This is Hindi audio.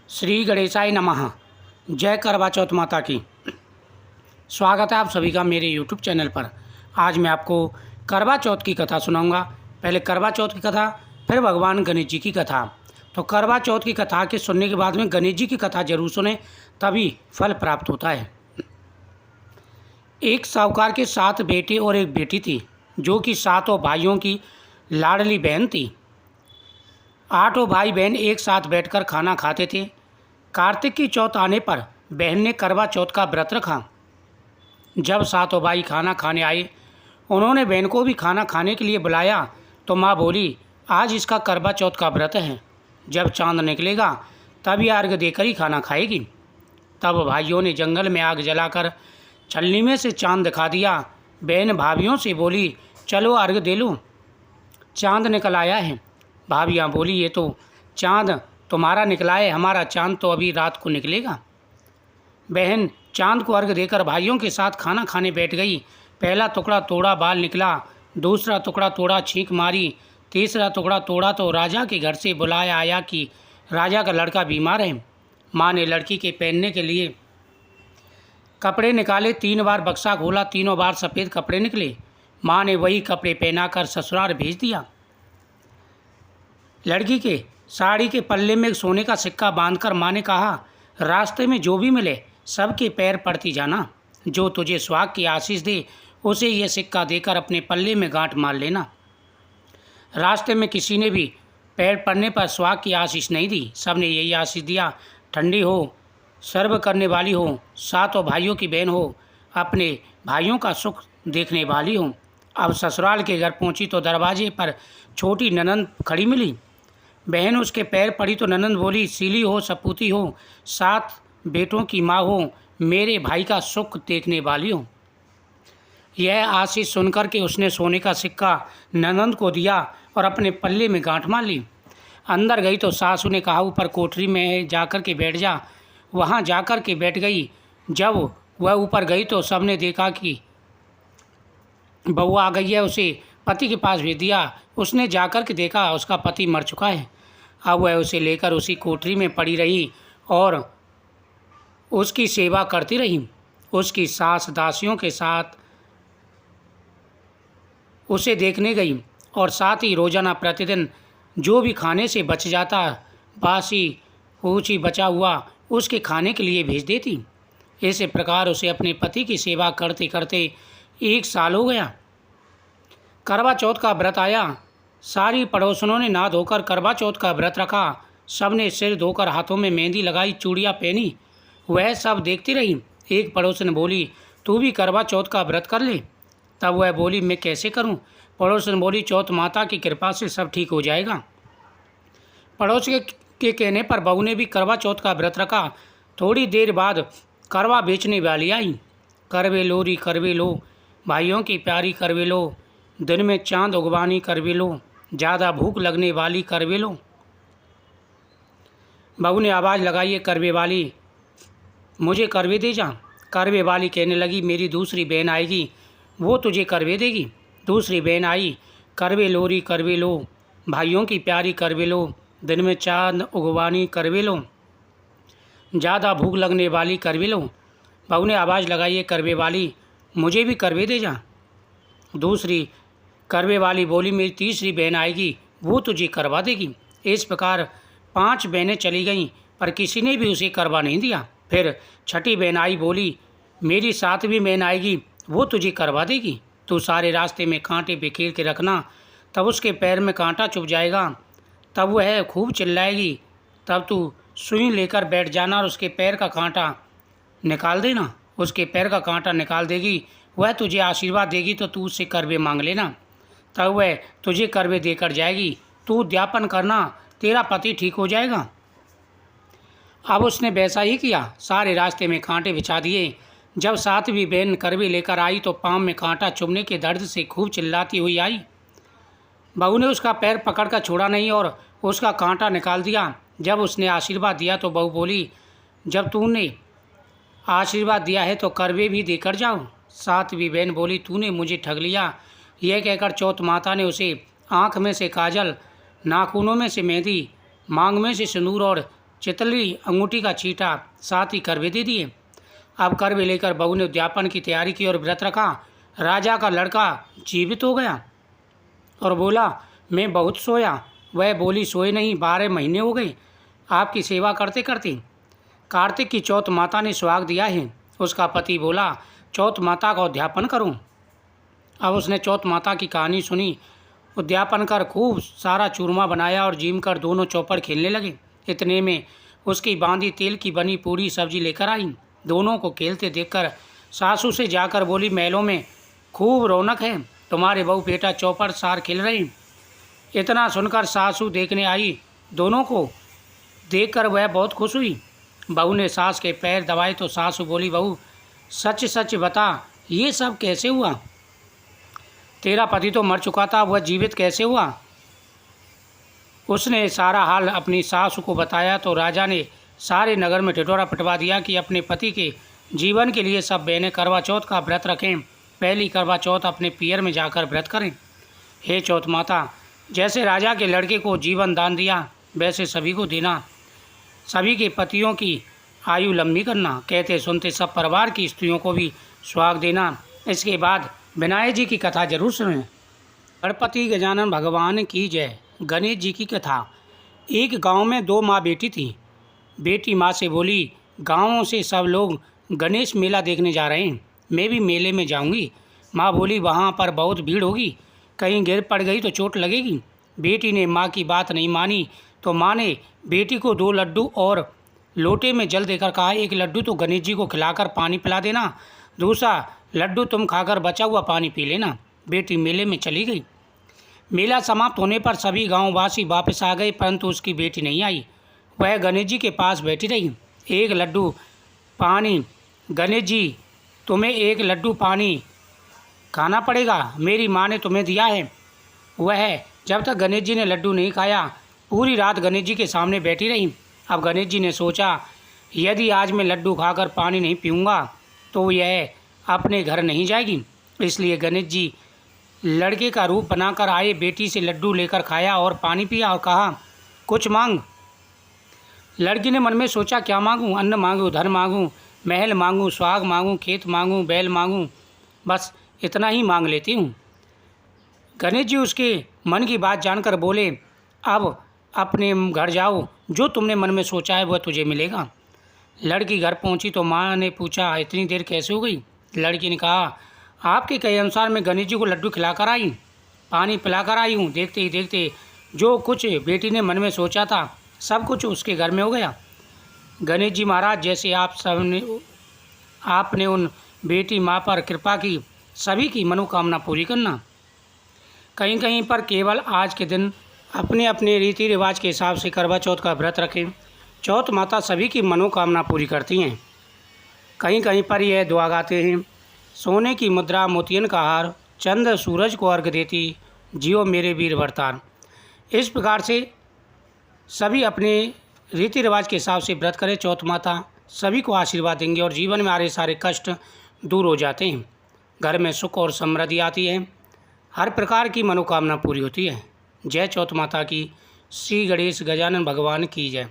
श्री गणेशाय नमः। जय करवा चौथ माता की। स्वागत है आप सभी का मेरे YouTube चैनल पर। आज मैं आपको करवा चौथ की कथा सुनाऊंगा। पहले करवा चौथ की कथा, फिर भगवान गणेश जी की कथा। तो करवा चौथ की कथा के सुनने के बाद में गणेश जी की कथा जरूर सुने, तभी फल प्राप्त होता है। एक साहूकार के 7 बेटे और एक बेटी थी, जो कि 7 भाइयों की लाडली बहन थी। 8 भाई बहन एक साथ बैठकर खाना खाते थे। कार्तिक की चौथ आने पर बहन ने करवा चौथ का व्रत रखा। जब 7 भाई खाना खाने आए, उन्होंने बहन को भी खाना खाने के लिए बुलाया तो माँ बोली, आज इसका करवा चौथ का व्रत है, जब चांद निकलेगा तब ये अर्घ देकर ही खाना खाएगी। तब भाइयों ने जंगल में आग जलाकर छलनी में से चांद दिखा दिया। बहन भाभियों से बोली, चलो अर्घ दे लो, चांद निकल आया है। भाभियाँ बोली, ये तो चांद तुम्हारा निकला है, हमारा चांद तो अभी रात को निकलेगा। बहन चांद को अर्घ देकर भाइयों के साथ खाना खाने बैठ गई। पहला टुकड़ा तोड़ा, बाल निकला। दूसरा टुकड़ा तोड़ा, छींक मारी। तीसरा टुकड़ा तोड़ा तो राजा के घर से बुलाया आया कि राजा का लड़का बीमार है। माँ ने लड़की के पहनने के लिए कपड़े निकाले। 3 बार बक्सा खोला, तीनों बार सफ़ेद कपड़े निकले। माँ ने वही कपड़े पहनाकर ससुराल भेज दिया। लड़की के साड़ी के पल्ले में सोने का सिक्का बांधकर माँ ने कहा, रास्ते में जो भी मिले सबके पैर पड़ती जाना। जो तुझे सुहाग की आशीष दे उसे यह सिक्का देकर अपने पल्ले में गांठ मार लेना। रास्ते में किसी ने भी पैर पड़ने पर सुहाग की आशीष नहीं दी। सब ने यही आशीष दिया, ठंडी हो, सर्व करने वाली हो, 7 भाइयों की बहन हो, अपने भाइयों का सुख देखने वाली हो। अब ससुराल के घर पहुंची तो दरवाजे पर छोटी ननंद खड़ी मिली। बहन उसके पैर पड़ी तो ननंद बोली, सीली हो, सपूती हो, 7 बेटों की माँ हो, मेरे भाई का सुख देखने वाली हो। यह आशीष सुनकर के उसने सोने का सिक्का ननंद को दिया और अपने पल्ले में गांठ मार ली। अंदर गई तो सासू ने कहा, ऊपर कोठरी में जाकर के बैठ जा। वहाँ जाकर के बैठ गई। जब वह ऊपर गई तो सबने देखा कि बहू आ गई है। उसे पति के पास भेज दिया। उसने जाकर के देखा उसका पति मर चुका है। अब वह उसे लेकर उसी कोठरी में पड़ी रही और उसकी सेवा करती रही। उसकी सास दासियों के साथ उसे देखने गई और साथ ही रोजाना प्रतिदिन जो भी खाने से बच जाता, बासी पूछी बचा हुआ, उसके खाने के लिए भेज देती। इस प्रकार उसे अपने पति की सेवा करते करते 1 साल हो गया। करवा चौथ का व्रत आया। सारी पड़ोसनों ने नहा धोकर करवा चौथ का व्रत रखा। सब ने सिर धोकर हाथों में मेहंदी लगाई, चूड़ियाँ पहनी। वह सब देखती रही। एक पड़ोसन बोली, तू भी करवा चौथ का व्रत कर ले। तब वह बोली, मैं कैसे करूं? पड़ोसन बोली, चौथ माता की कृपा से सब ठीक हो जाएगा। पड़ोस के कहने पर बहू ने भी करवा चौथ का व्रत रखा। थोड़ी देर बाद करवा बेचने वाली आई। करवे लोरी करवे लो, भाइयों की प्यारी करवे लो, दिन में चांद उगवानी करवे लो, ज़्यादा भूख लगने वाली करवे लो। बहू ने आवाज़ लगाई, करवे वाली, मुझे करवे दे जा। करवे वाली कहने लगी, मेरी दूसरी बहन आएगी, वो तुझे करवे देगी। दूसरी बहन आई, करवे लोरी करवे लो, भाइयों की प्यारी करवे लो, दिन में चांद उगवानी करवे लो, ज़्यादा भूख लगने वाली करवे लो। बहू ने आवाज़ लगाई, करवे वाली, मुझे भी करवे दे जा। दूसरी करवे वाली बोली, मेरी तीसरी बहन आएगी, वो तुझे करवा देगी। इस प्रकार 5 बहनें चली गईं, पर किसी ने भी उसे करवा नहीं दिया। फिर छठी बहन आई, बोली, मेरी 7वीं बहन आएगी, वो तुझे करवा देगी। तू सारे रास्ते में कांटे बिखेर के रखना, तब उसके पैर में कांटा चुभ जाएगा, तब वह खूब चिल्लाएगी, तब तू सुई लेकर बैठ जाना और उसके पैर का कांटा निकाल देना। उसके पैर का कांटा निकाल देगी, वह तुझे आशीर्वाद देगी तो तू उससे करवे मांग लेना, तब वह तुझे करवे देकर जाएगी। तू उद्यापन करना, तेरा पति ठीक हो जाएगा। अब उसने वैसा ही किया। सारे रास्ते में कांटे बिछा दिए। जब 7वीं बहन करवे लेकर आई तो पाँव में कांटा चुभने के दर्द से खूब चिल्लाती हुई आई। बहू ने उसका पैर पकड़कर छोड़ा नहीं और उसका कांटा निकाल दिया। जब उसने आशीर्वाद दिया तो बहू बोली, जब तूने आशीर्वाद दिया है तो करवे भी देकर जाओ। 7वीं बहन बोली, तूने मुझे ठग लिया। यह कहकर चौथ माता ने उसे आँख में से काजल, नाखूनों में से मेहंदी, मांग में से सिंदूर और चितली अंगूठी का छींटा साथ ही करवे दे दिए। अब करवे लेकर बहू ने उद्यापन की तैयारी की और व्रत रखा। राजा का लड़का जीवित हो गया और बोला, मैं बहुत सोया। वह बोली, सोए नहीं, 12 महीने हो गए आपकी सेवा करते करते। कार्तिक की चौथ माता ने सुहाग दिया है। उसका पति बोला, चौथ माता का उद्यापन करूं। अब उसने चौथ माता की कहानी सुनी। उद्यापन कर खूब सारा चूरमा बनाया और जीम कर दोनों चौपड़ खेलने लगे। इतने में उसकी बांदी तेल की बनी पूरी सब्जी लेकर आई। दोनों को खेलते देखकर सासू से जाकर बोली, महलों में खूब रौनक है, तुम्हारे बहू बेटा चौपड़ सार खेल रहे। इतना सुनकर सासू देखने आई। दोनों को देखकर वह बहुत खुश हुई। बहू ने सास के पैर दबाए तो सासू बोली, बहू सच सच बता, ये सब कैसे हुआ? तेरा पति तो मर चुका था, वह जीवित कैसे हुआ? उसने सारा हाल अपनी सास को बताया तो राजा ने सारे नगर में ढिढोरा पिटवा दिया कि अपने पति के जीवन के लिए सब बहनें करवा चौथ का व्रत रखें। पहली करवा चौथ अपने पियर में जाकर व्रत करें। हे चौथ माता, जैसे राजा के लड़के को जीवन दान दिया वैसे सभी को देना। सभी के पतियों की आयु लंबी करना। कहते सुनते सब परिवार की स्त्रियों को भी सुहाग देना। इसके बाद विनायक जी की कथा जरूर सुनें। गणपति गजानन भगवान की जय। गणेश जी की कथा। एक गांव में 2 माँ बेटी थी। बेटी माँ से बोली, गाँवों से सब लोग गणेश मेला देखने जा रहे हैं, मैं भी मेले में जाऊंगी। माँ बोली, वहाँ पर बहुत भीड़ होगी, कहीं गिर पड़ गई तो चोट लगेगी। बेटी ने माँ की बात नहीं मानी तो माँ ने बेटी को 2 लड्डू और लोटे में जल देकर कहा, एक लड्डू तो गणेश जी को खिलाकर पानी पिला देना, दूसरा लड्डू तुम खाकर बचा हुआ पानी पी लेना। बेटी मेले में चली गई। मेला समाप्त होने पर सभी गांववासी वापस आ गए, परंतु उसकी बेटी नहीं आई। वह गणेश जी के पास बैठी रही। एक लड्डू पानी, गणेश जी तुम्हें 1 लड्डू पानी खाना पड़ेगा, मेरी माँ ने तुम्हें दिया है। वह जब तक गणेश जी ने लड्डू नहीं खाया पूरी रात गणेश जी के सामने बैठी रही। अब गणेश जी ने सोचा, यदि आज मैं लड्डू खाकर पानी नहीं पीऊँगा तो यह अपने घर नहीं जाएगी। इसलिए गणेश जी लड़के का रूप बनाकर आए, बेटी से लड्डू लेकर खाया और पानी पिया और कहा, कुछ मांग। लड़की ने मन में सोचा, क्या मांगूं? अन्न मांगूं, धन मांगूं, महल मांगूं, सुहाग मांगूं, खेत मांगूं, बैल मांगूं, बस इतना ही मांग लेती हूँ। गणेश जी उसके मन की बात जानकर बोले, अब अपने घर जाओ, जो तुमने मन में सोचा है वह तुझे मिलेगा। लड़की घर पहुंची तो माँ ने पूछा, इतनी देर कैसे हो गई? लड़की ने कहा, आपके कहे अनुसार मैं गणेश जी को लड्डू खिलाकर आई, पानी पिलाकर आई हूँ। देखते ही देखते जो कुछ बेटी ने मन में सोचा था सब कुछ उसके घर में हो गया। गणेश जी महाराज, जैसे आपने उन बेटी माँ पर कृपा की, सभी की मनोकामना पूरी करना। कहीं कहीं पर केवल आज के दिन अपने अपने रीति रिवाज के हिसाब से करवा चौथ का व्रत रखें। चौथ माता सभी की मनोकामना पूरी करती हैं। कहीं कहीं पर यह दुआ गाते हैं, सोने की मुद्रा मोतियन का हार, चंद्र सूरज को अर्घ देती, जियो मेरे वीर वरतार। इस प्रकार से सभी अपने रीति रिवाज के हिसाब से व्रत करें। चौथ माता सभी को आशीर्वाद देंगे और जीवन में आ रहे सारे कष्ट दूर हो जाते हैं। घर में सुख और समृद्धि आती है, हर प्रकार की मनोकामना पूरी होती है। जय चौथ माता की। श्री गणेश गजानन भगवान की जय।